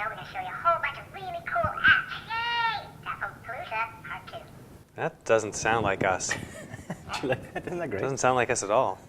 show, we're going to show you a whole bunch of really cool apps. Yay! App-o-Palooza Part 2. That doesn't sound like us. Do you like that? Isn't that great? Doesn't sound like us at all.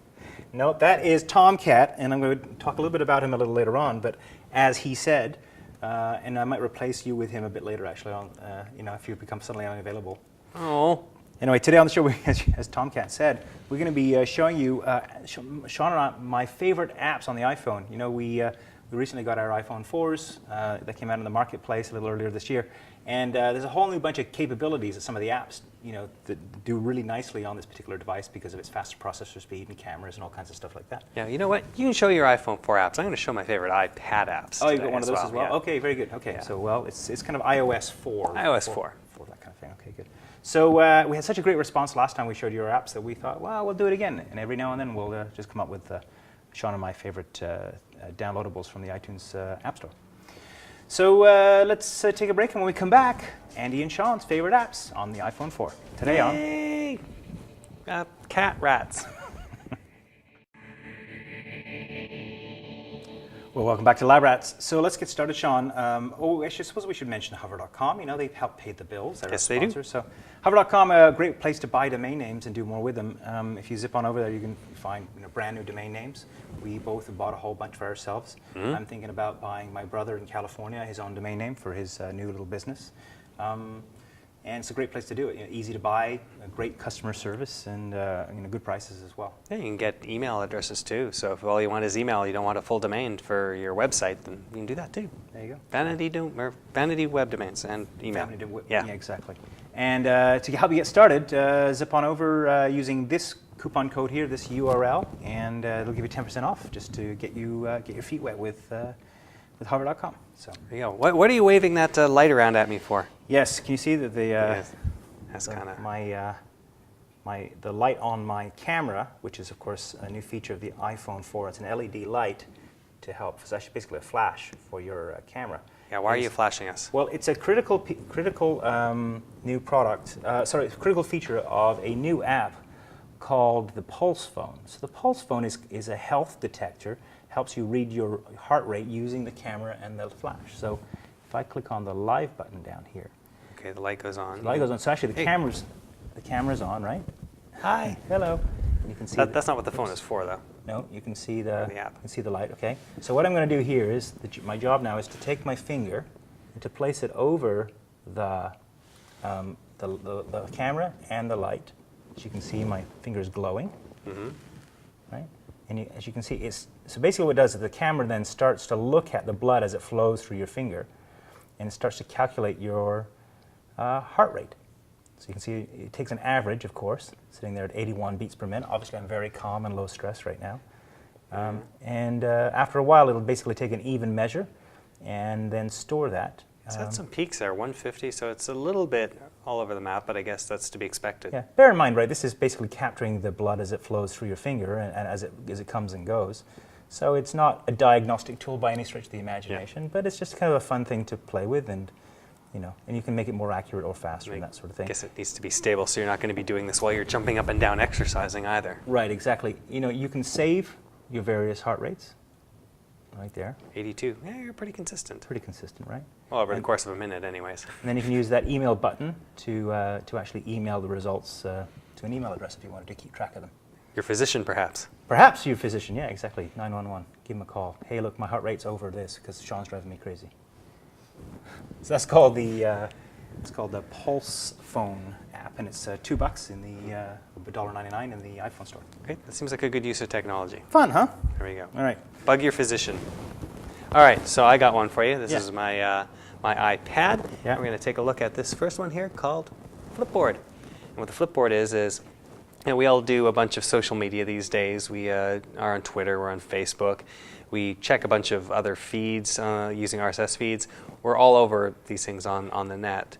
No, that is Tomcat, and I'm going to talk a little bit about him a little later on. But as he said, and I might replace you with him a bit later, actually, on, if you become suddenly unavailable. Oh. Anyway, today on the show, as Tomcat said, we're going to be showing you, Sean and I, my favorite apps on the iPhone. You know, we recently got our iPhone 4s that came out in the marketplace a little earlier this year, and there's a whole new bunch of capabilities that some of the apps, that do really nicely on this particular device because of its faster processor speed and cameras and all kinds of stuff like that. Yeah, you know what? You can show your iPhone 4 apps. I'm going to show my favorite iPad apps. Oh, you've got one of those as well? Yeah. Okay, very good. Okay, Yeah. so, well, it's kind of iOS 4. iOS 4. That kind of thing. Okay, good. So we had such a great response last time we showed you our apps that we thought, well, we'll do it again. And every now and then we'll just come up with Sean and my favorite downloadables from the iTunes App Store. So let's take a break, and when we come back, Andy and Sean's favorite apps on the iPhone 4. Today Yay! Cat rats. Well, welcome back to Lab Rats. So let's get started, Sean. I suppose we should mention Hover.com. You know, they help pay the bills. They're Yes, our they do. sponsor. So Hover.com, a great place to buy domain names and do more with them. If you zip on over there, you can find brand new domain names. We both have bought a whole bunch for ourselves. Mm-hmm. I'm thinking about buying my brother in California his own domain name for his new little business. And it's a great place to do it. Easy to buy, a great customer service, and good prices as well. Yeah, you can get email addresses too. So if all you want is email, you don't want a full domain for your website, then you can do that too. There you go. Vanity web domains and email. Yeah, exactly. And to help you get started, zip on over using this coupon code here, this URL, and it'll give you 10% off just to get your feet wet with Hover.com. So There you go. What are you waving that light around at me for? yes, can you see that Yes. That's kind of the light on my camera, which is of course a new feature of the iPhone 4. It's an LED light to help. It's actually basically a flash for your camera. yeah. Why are you flashing us? Well, it's a critical new product. Critical feature of a new app called the Pulse Phone. So the Pulse Phone is a health detector. Helps you read your heart rate using the camera and the flash. So if I click on the live button down here, Okay, the light goes on. the light goes on. So actually the camera's on, right? Hi, hello. And you can see That's not what the phone is for, though. no, you can see The app. You can see the light. Okay. So what I'm going to do here is my job now is to take my finger and to place it over the camera and the light. As you can see, my finger is glowing. Mm-hmm. Right? And as you can see, so basically what it does is the camera then starts to look at the blood as it flows through your finger, and it starts to calculate your heart rate. So you can see it takes an average, of course, sitting there at 81 beats per minute. Obviously, I'm very calm and low stress right now. And after a while, it'll basically take an even measure and then store that. It's had some peaks there, 150, so it's a little bit all over the map, but I guess that's to be expected. Yeah, bear in mind, right, this is basically capturing the blood as it flows through your finger and as it comes and goes. So it's not a diagnostic tool by any stretch of the imagination, but it's just kind of a fun thing to play with, and and you can make it more accurate or faster and that sort of thing. I guess it needs to be stable, so you're not going to be doing this while you're jumping up and down exercising either. Right, exactly. You can save your various heart rates right there. 82. Yeah, you're pretty consistent. Pretty consistent, right? Well, over the course of a minute, anyways. And then you can use that email button to actually email the results to an email address if you wanted to keep track of them. Your physician, perhaps. Perhaps your physician, yeah, exactly. 911. Give him a call. Hey, look, my heart rate's over this because Sean's driving me crazy. So that's called the Pulse Phone app, and it's $2 in the $1.99 in the iPhone store. Okay, that seems like a good use of technology. Fun, huh? There we go. All right. Bug your physician. All right, so I got one for you. This Yeah. is my iPad. Yeah. We're going to take a look at this first one here called Flipboard. And what the Flipboard is we all do a bunch of social media these days. We are on Twitter, we're on Facebook. We check a bunch of other feeds using RSS feeds. We're all over these things on the net.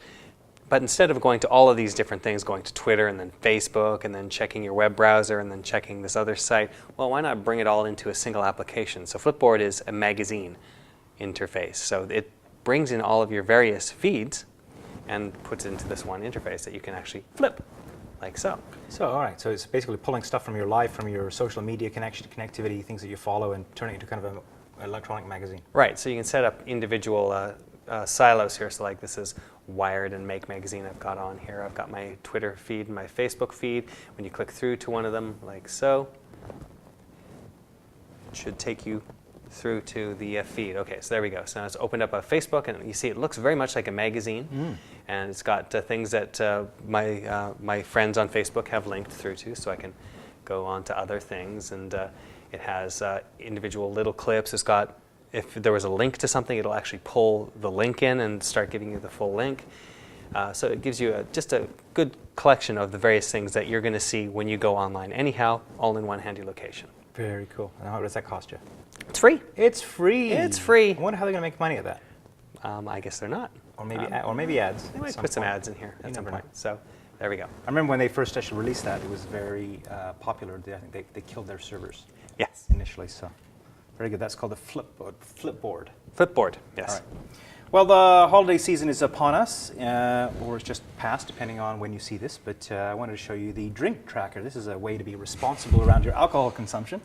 But instead of going to all of these different things, going to Twitter and then Facebook and then checking your web browser and then checking this other site, well, why not bring it all into a single application? So Flipboard is a magazine interface. So it brings in all of your various feeds and puts it into this one interface that you can actually flip, like so. So, all right. So it's basically pulling stuff from your life, from your social media connectivity, things that you follow, and turning it into kind of electronic magazine. Right, so you can set up individual silos here. So like this is Wired and Make magazine I've got on here. I've got my Twitter feed and my Facebook feed. When you click through to one of them, like so, it should take you through to the feed. Okay, so there we go. So now it's opened up a Facebook, and you see it looks very much like a magazine, and it's got things that my friends on Facebook have linked through to, so I can go on to other things, and it has individual little clips. It's got, if there was a link to something, it'll actually pull the link in and start giving you the full link. So it gives you just a good collection of the various things that you're going to see when you go online anyhow, all in one handy location. Very cool. And how does that cost you? It's free. It's free. It's free. I wonder how they're going to make money at that. I guess they're not. Or maybe ads. They might put some ads in here at some point. So there we go. I remember when they first actually released that, it was very popular. I think they killed their servers. Yes. Initially, so very good. That's called the Flipboard. Flipboard, yes. All right. Well, the holiday season is upon us, or it's just past, depending on when you see this. But I wanted to show you the drink tracker. This is a way to be responsible around your alcohol consumption.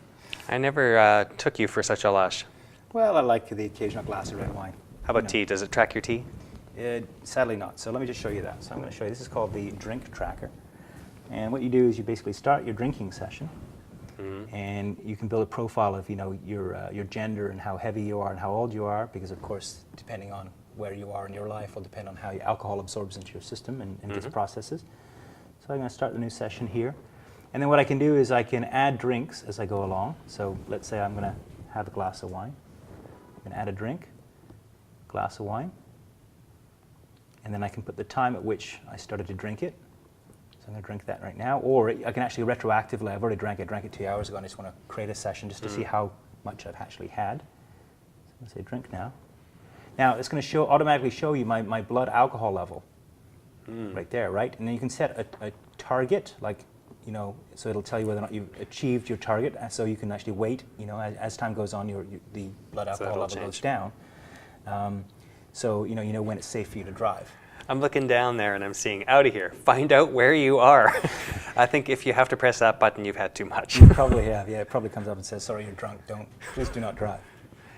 I never took you for such a lush. Well, I like the occasional glass of red wine. How about tea? Does it track your tea? Sadly not. So let me just show you that. So I'm going to show you. This is called the drink tracker. And what you do is you basically start your drinking session. And you can build a profile of your gender and how heavy you are and how old you are, because of course depending on where you are in your life will depend on how your alcohol absorbs into your system and gets processes. So I'm going to start the new session here, and then what I can do is I can add drinks as I go along. So let's say I'm going to have a glass of wine. I can add a drink, glass of wine, and then I can put the time at which I started to drink it. I'm going to drink that right now, or I can actually retroactively, I've already drank it 2 hours ago, and I just want to create a session just to see how much I've actually had. So I'm going to say drink now. Now it's going to automatically show you my blood alcohol level right there, right? And then you can set a target, like, so it'll tell you whether or not you've achieved your target, so you can actually wait, as time goes on, the blood alcohol level goes down. So you know when it's safe for you to drive. I'm looking down there and I'm seeing out of here. Find out where you are. I think if you have to press that button, you've had too much. You probably have. Yeah, it probably comes up and says, "Sorry, you're drunk. Please do not drive."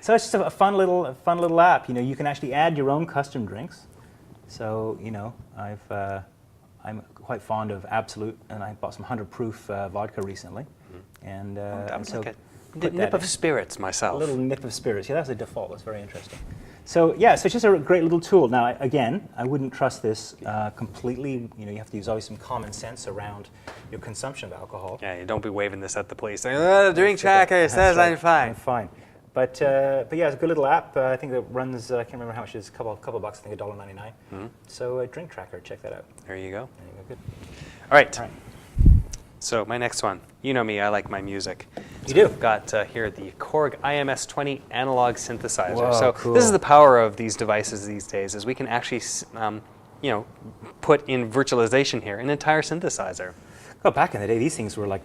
So it's just a fun little app. You can actually add your own custom drinks. So I'm quite fond of Absolute, and I bought some 100 proof vodka recently. And so like a nip of spirits myself. A little nip of spirits. Yeah, that's the default. That's very interesting. So yeah, so it's just a great little tool. Now, again, I wouldn't trust this completely. You have to use always some common sense around your consumption of alcohol. Yeah, you don't be waving this at the police. The drink tracker says I'm fine. I'm fine. But yeah, it's a good little app. I think that runs. I can't remember how much it is. A couple bucks. I think $1.99. So drink tracker. Check that out. There you go. There you go. Good. All right. So my next one. You know me. I like my music. You do. We've got here the Korg IMS-20 analog synthesizer. Whoa, so cool. This is the power of these devices these days, is we can actually, put in virtualization here an entire synthesizer. Well, back in the day, these things were like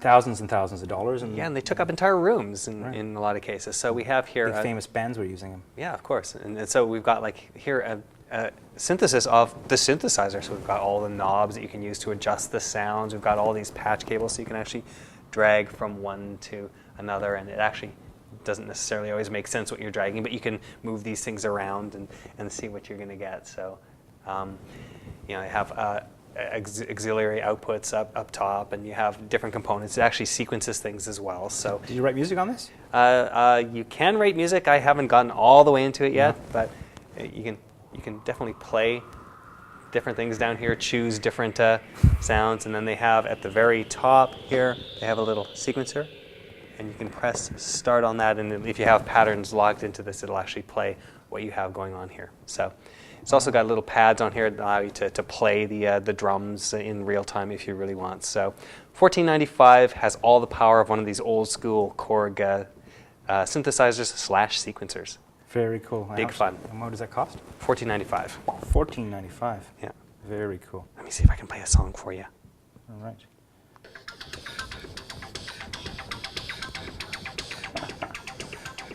thousands and thousands of dollars. Yeah, and they took up entire rooms in a lot of cases. So we have here big famous bands were using them. Yeah, of course. And so we've got like here a synthesis of the synthesizer. So we've got all the knobs that you can use to adjust the sounds. We've got all these patch cables, so you can actually drag from one to another, and it actually doesn't necessarily always make sense what you're dragging, but you can move these things around and see what you're going to get. So, you have auxiliary outputs up top, and you have different components. It actually sequences things as well. So, did you write music on this? You can write music. I haven't gotten all the way into it yet, but you can definitely play different things down here, choose different sounds, and then they have at the very top here, they have a little sequencer, and you can press start on that, and if you have patterns logged into this, it'll actually play what you have going on here. So it's also got little pads on here that allow you to play the drums in real time if you really want. So $14.95 has all the power of one of these old school Korg synthesizers / sequencers. Very cool. Big fun. And what does that cost? $14.95. $14.95. Yeah. Very cool. Let me see if I can play a song for you. All right.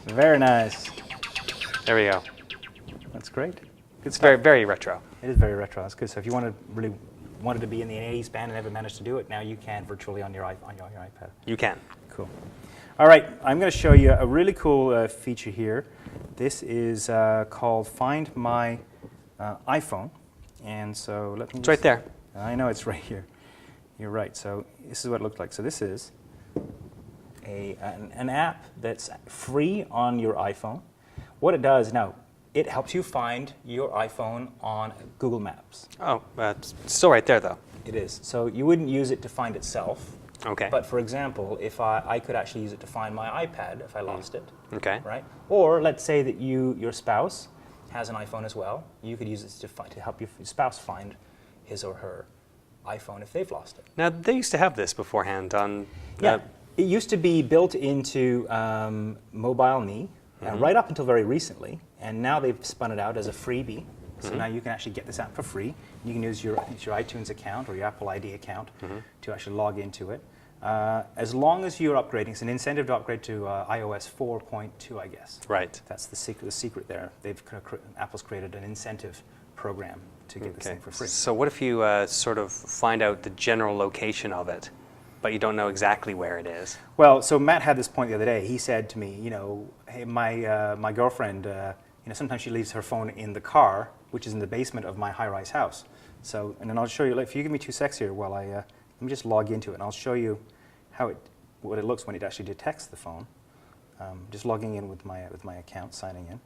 Very nice. There we go. That's great. Good It's stuff. very, very retro. It is very retro. That's good. So if you really wanted to be in the 80s band and never managed to do it, now you can virtually on your iPad. You can. Cool. All right, I'm going to show you a really cool feature here. This is called Find My iPhone. And so let me It's right there. I know it's right here. You're right. So this is what it looked like. So this is an app that's free on your iPhone. What it does now, it helps you find your iPhone on Google Maps. Oh, it's still right there, though. It is. So you wouldn't use it to find itself. Okay. But for example, if I could actually use it to find my iPad if I lost it. Okay. Right? Or let's say that your spouse has an iPhone as well. You could use it to help your spouse find his or her iPhone if they've lost it. Now, they used to have this beforehand on... Yeah. It used to be built into MobileMe right up until very recently, and now they've spun it out as a freebie. So now you can actually get this app for free. You can use your iTunes account or your Apple ID account to actually log into it. As long as you're upgrading, it's an incentive to upgrade to iOS 4.2, I guess. Right. That's the secret there. Apple's created an incentive program to get this thing for free. So what if you sort of find out the general location of it, but you don't know exactly where it is? Well, so Matt had this point the other day. He said to me, hey, my girlfriend, sometimes she leaves her phone in the car, which is in the basement of my high-rise house. So, and then I'll show you, if you give me 2 secs here while let me just log into it, and I'll show you what it looks when it actually detects the phone. Just logging in with my account, signing in.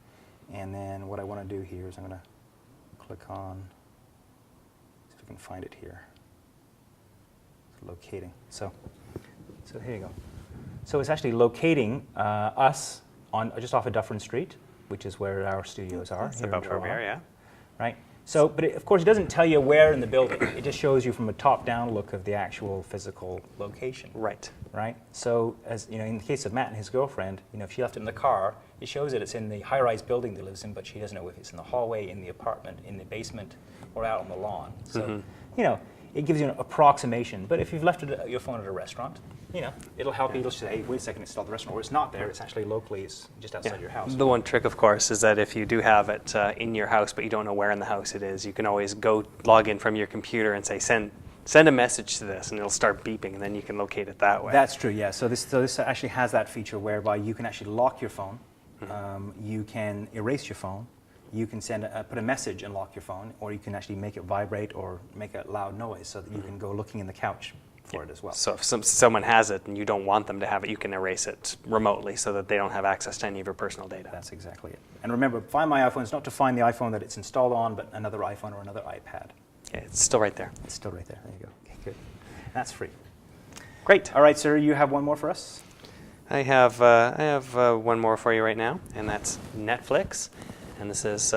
And then what I want to do here is I'm going to click on, see if I can find it here. It's locating. So here you go. So it's actually locating us just off of Dufferin Street, which is where our studios are. That's about where we are, yeah. Right. So, but of course, it doesn't tell you where in the building. It just shows you from a top-down look of the actual physical location. Right. Right. So, as in the case of Matt and his girlfriend, if she left it in the car, it shows that it's in the high-rise building they lives in, but she doesn't know if it's in the hallway, in the apartment, in the basement, or out on the lawn. So, it gives you an approximation. But if you've left your phone at a restaurant, it'll help you. It'll say, hey, wait a second, it's still at the restaurant, or it's not there. It's actually locally, it's just outside your house. The one trick, of course, is that if you do have it in your house, but you don't know where in the house it is, you can always go log in from your computer and say, send a message to this, and it'll start beeping, and then you can locate it that way. That's true, yeah. So this actually has that feature whereby you can actually lock your phone, you can erase your phone, you can put a message and lock your phone, or you can actually make it vibrate or make a loud noise so that you can go looking in the couch for it as well. So if someone has it and you don't want them to have it, you can erase it remotely so that they don't have access to any of your personal data. That's exactly it. And remember, Find My iPhone is not to find the iPhone that it's installed on, but another iPhone or another iPad. Yeah, it's still right there. It's still right there. There you go. Okay, good. That's free. Great. All right, sir, you have one more for us? I have one more for you right now, and that's Netflix. And this is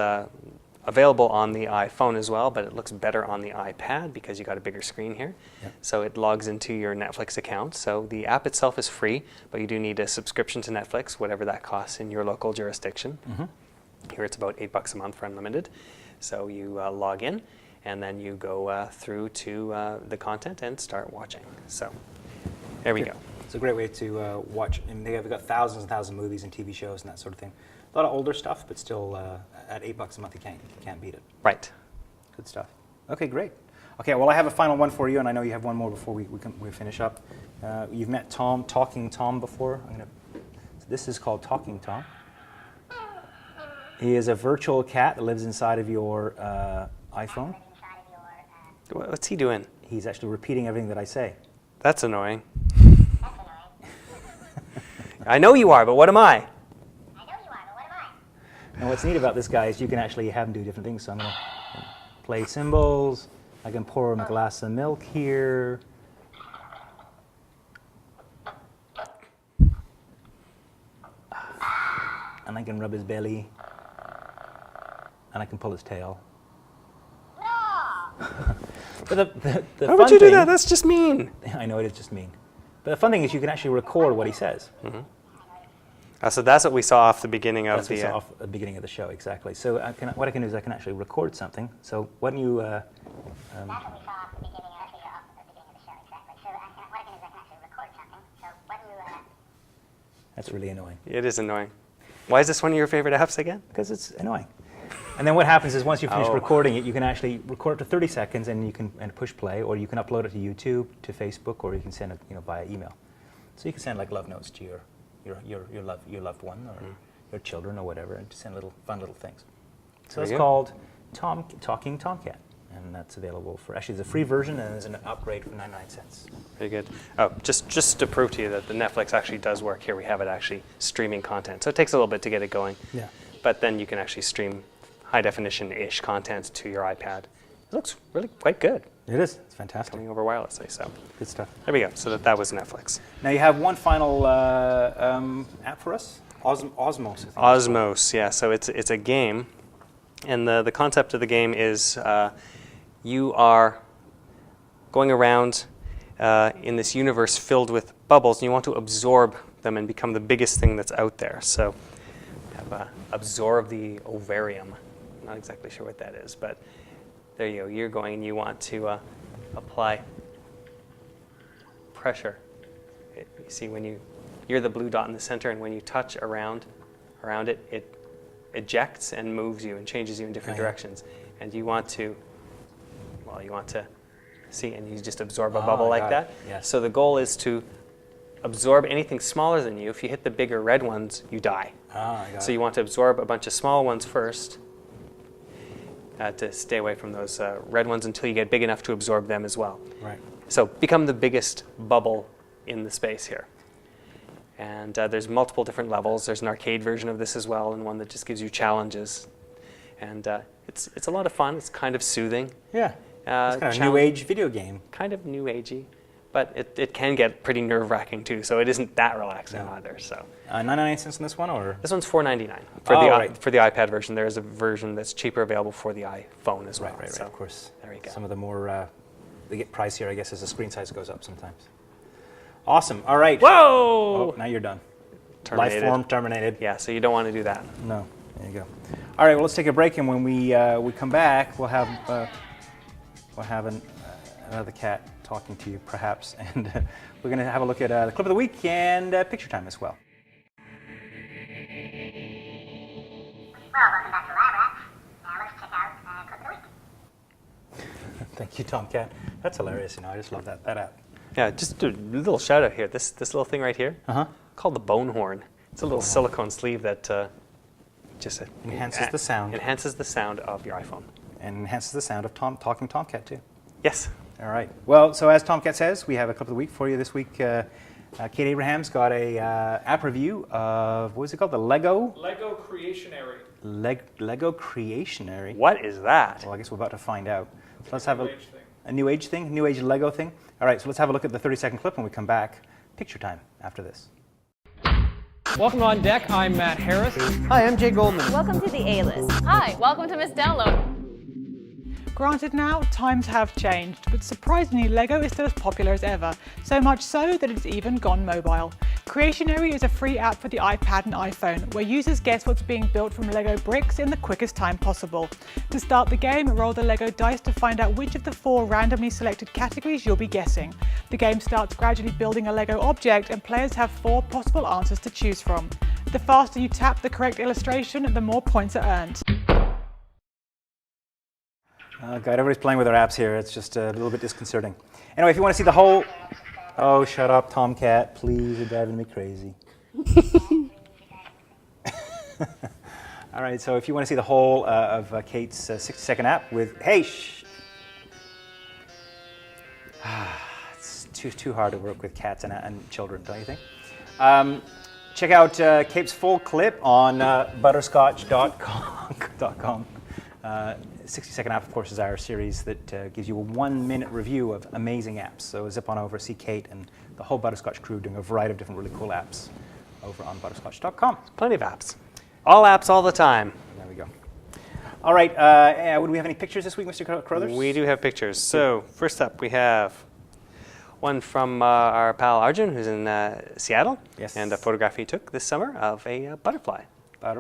available on the iPhone as well, but it looks better on the iPad because you got a bigger screen here. Yep. So it logs into your Netflix account. So the app itself is free, but you do need a subscription to Netflix, whatever that costs in your local jurisdiction. Here it's about $8 a month for unlimited. So you log in, and then you go through to the content and start watching. So there we go. It's a great way to watch, and they've got thousands and thousands of movies and TV shows and that sort of thing. A lot of older stuff, but still at $8 a month, you can't beat it. Right. Good stuff. Okay, great. Okay, well, I have a final one for you, and I know you have one more before we finish up. You've met Talking Tom before. So this is called Talking Tom. He is a virtual cat that lives inside of your iPhone. What's he doing? He's actually repeating everything that I say. That's annoying. I know you are, but what am I? And what's neat about this guy is you can actually have him do different things. So I'm going to play cymbals. I can pour him a glass of milk here. And I can rub his belly. And I can pull his tail. But the Why would you do that? That's just mean. I know, it is just mean. But the fun thing is you can actually record what he says. So that's what we saw off the beginning of That's what we saw off the beginning of the show, exactly. So what I can do is I can actually record something. So why don't you... That's what we saw off the beginning of the show, exactly. So what I can do is I can actually record something. So why don't you... That's really annoying. It is annoying. Why is this one of your favorite apps again? Because it's annoying. And then what happens is once you finish recording it, you can actually record up to 30 seconds and you can push play, or you can upload it to YouTube, to Facebook, or you can send it via email. So you can send like love notes to your your loved one or your children or whatever, and just send fun little things. So There it's you go. called Talking Tomcat, and that's available for, actually there's a free version and there's an upgrade for 99 cents. Very good. Oh, just to prove to you that the Netflix actually does work, here we have it actually streaming content. So it takes a little bit to get it going. Yeah. But then you can actually stream high definition-ish content to your iPad. It looks really quite good It is. It's fantastic. coming over wirelessly. So Good stuff. there we go. So that was Netflix. Now you have one final app for us, Osmos. I think. Osmos, yeah. So it's a game, and the concept of the game is you are going around in this universe filled with bubbles, and you want to absorb them and become the biggest thing that's out there. So have absorb the ovarium. Not exactly sure what that is, but there you go. You're going and you want to apply pressure. You see when you're the blue dot in the center, and when you touch around it, it ejects and moves you and changes you in different directions. And you want to see, and you just absorb a bubble like that. Yes. So the goal is to absorb anything smaller than you. If you hit the bigger red ones, you die. I got So it. you want to absorb a bunch of small ones first to stay away from those red ones until you get big enough to absorb them as well. Right. So become the biggest bubble in the space here. And there's multiple different levels. There's an arcade version of this as well, and one that just gives you challenges. And it's a lot of fun. It's kind of soothing. Yeah. It's kind of a new age video game. Kind of new agey, but it can get pretty nerve-wracking too. So it isn't that relaxing either. So 99 cents on this one, or? this one's $4.99 for the iPad version. There is a version that's cheaper available for the iPhone as well. Right. So Of course. there you go. Some of the more they get pricier, I guess, as the screen size goes up sometimes. Awesome. All right. Whoa! Oh, now you're done. Terminated. Life form terminated. Yeah, so you don't want to do that. No. There you go. All right. Well, let's take a break, and when we come back, we'll have another cat talking to you, perhaps, and we're going to have a look at the clip of the week and picture time as well. Well, welcome back to Lab Rats. Now let's check out Clip of the Week. Thank you, Tomcat. That's hilarious. I just love that app. Yeah, just a little shout out here. This little thing right here, called the bone horn. It's a little silicone sleeve that just Enhances the sound. Enhances the sound of your iPhone. And enhances the sound of talking Tomcat, too. Yes. All right. Well, so as Tomcat says, we have a clip of the week for you this week. Kate Abraham's got a app review of, what is it called? The Lego Creationary. Lego Creationary. What is that? Well, I guess we're about to find out. So let's New have age thing. a new age thing, new age Lego thing. All right, so let's have a look at the 30-second clip when we come back. Picture time after this. Welcome on deck. I'm Matt Harris. Hi, I'm Jay Goldman. Welcome to the A-List. Hi, welcome to Miss Download. Granted now, times have changed, but surprisingly LEGO is still as popular as ever, so much so that it's even gone mobile. Creationary is a free app for the iPad and iPhone, where users guess what's being built from LEGO bricks in the quickest time possible. To start the game, roll the LEGO dice to find out which of the 4 randomly selected categories you'll be guessing. The game starts gradually building a LEGO object, and players have 4 possible answers to choose from. The faster you tap the correct illustration, the more points are earned. God, everybody's playing with their apps here. It's just a little bit disconcerting. Anyway, if you want to see the whole... Oh, shut up, Tomcat. Please, you're driving me crazy. All right, so if you want to see the whole of Kate's 60-second app with... Hey, shh! It's too hard to work with cats and children, don't you think? Check out Kate's full clip on butterscotch.com. 60-second app, of course, is our series that gives you a 1-minute review of amazing apps. So zip on over, see Kate and the whole Butterscotch crew doing a variety of different really cool apps over on butterscotch.com. Plenty of apps. All apps all the time. There we go. All right, would we have any pictures this week, Mr. Crothers? We do have pictures. So first up, we have one from our pal Arjun, who's in Seattle. Yes. And a photograph he took this summer of a butterfly.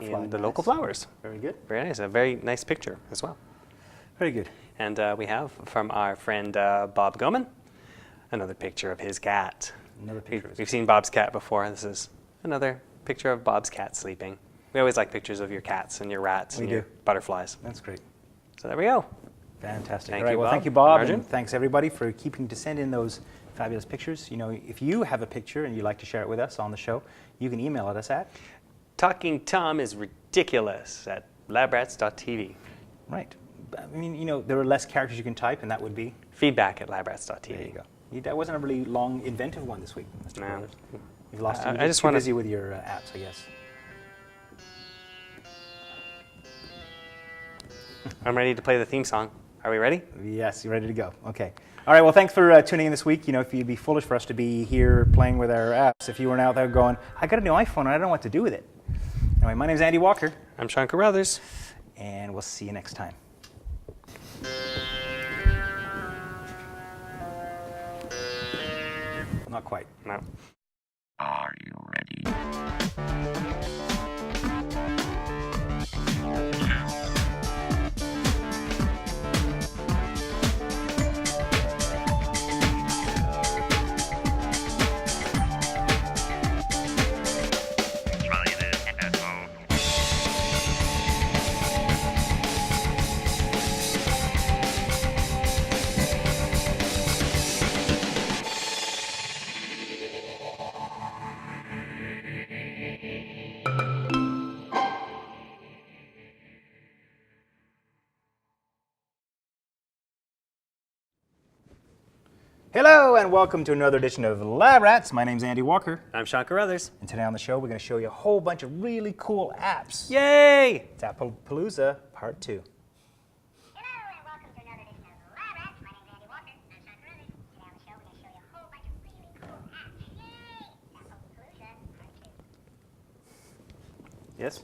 In the local flowers. Very good. Very nice. A very nice picture as well. Very good. And we have from our friend Bob Goman another picture of his cat. Another picture of his We've seen Bob's cat before. This is another picture of Bob's cat sleeping. We always like pictures of your cats and your rats and your butterflies. That's great. So there we go. Fantastic. Thank All right, you, well, Bob. thank you, Bob, Arjun. and thanks everybody for keeping to send in those fabulous pictures. You know, if you have a picture and you'd like to share it with us on the show, you can email us at. Talking Tom is ridiculous at labrats.tv. Right. I mean, you know, there are less characters you can type, and that would be. Feedback at labrats.tv. There you go. That wasn't a really long, inventive one this week, Mr. No. Carruthers. You've lost. I You're just too wanna- busy with your apps, I guess. I'm ready to play the theme song. Are we ready? Yes, you're ready to go. Okay. All right, well, thanks for tuning in this week. You know, if you'd be foolish for us to be here playing with our apps, if you weren't out there going, I got a new iPhone and I don't know what to do with it. Anyway, my name's Andy Walker, I'm Sean Carruthers. and we'll see you next time. Not quite. No. Are you ready? Try this at home. Hello, and welcome to another edition of Lab Rats. My name's Andy Walker, I'm Sean Carruthers. and today on the show we're going to show you a whole bunch of really cool apps. Yay! It's App-o-Palooza Part 2. Hello and welcome to another edition of Lab Rats. My name's Andy Walker. I'm Sean Carruthers. Today on the show, we're going to show you a whole bunch of really cool apps. Yay! App-o-Palooza Part 2. Yes?